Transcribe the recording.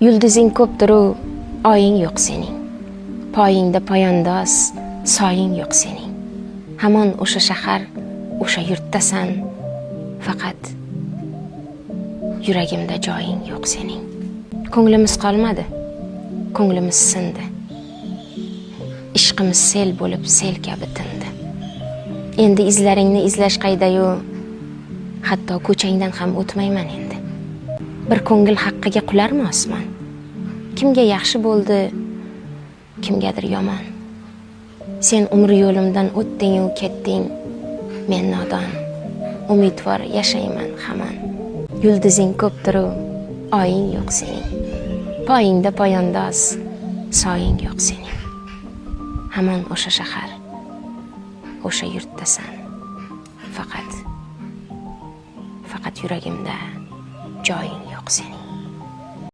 Yulduzing ko'pdir-u, oying yo'q sening. Poyingda poyandoz, soying yo'q sening. Hamon o'sha shahar, o'sha yurtdasan, faqat yuragimda joying yo'q sening. Ko'nglimiz qolmadi, ko'nglimiz sindi. Ishqimiz sel bo'lib, sel kabi tindi. Endi izlaringni izlash qayda-yu, hatto ko'changdan ham o'tmayman endi. Bir ko'ngil haqqiga qularmi osmon? Kimga yaxshi bo'ldi, kimgadir yomon. Sen umr yo'limdan o'tding-u ketding, men nodon, umidvor yashayman hamon. Yulduzing ko'pdir-u, oying yo'q sening. Poyingda poyandoz, soying yo'q sening. Hamon o'sha shahar, o'sha yurtdasan, faqat yuragimda joying yo'q sening.